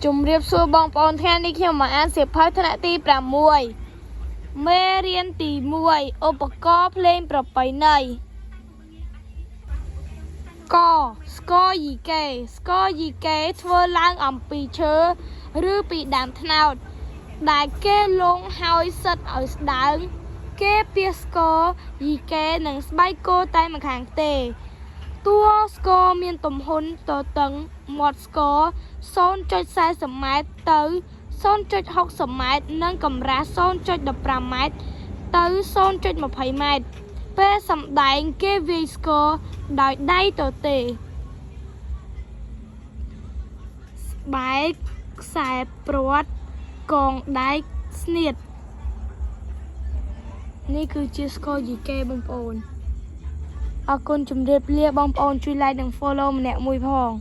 ជំរាបសួរបងប្អូនថ្ងៃនេះខ្ញុំមកអានសៀវភៅថ្នាក់ទី6មេរៀនទី1ឧបករណ៍ភ្លេងប្រពៃណីកស្គរយីកេស្គរយីកេធ្វើឡើងអំពីឈើឬពីដើមត្នោតដែលគេលងហើយសិតឲ្យស្ដើងគេពាសស្គរយីកេនិងស្បែកគោតែម្ខាងទេតួស្គរមានទំហំទទឹងមាត់ស្គរ 0.40 ម៉ែត្រទៅ 0.60 ម៉ែត្រនិងកម្រាស់ 0.15 ម៉ែត្រទៅ 0.20 ម៉ែត្រពេលសម្ដែងគេវាយស្គរដោយដៃទទេស្បែកខ្សែព្រាត់កងដែកស្នៀតនេះគឺជាស្គរយីកេបងប្អូនអរគុណជម្រាបលាបងប្អូនជួយ like និង follow ម្នាក់មួយផង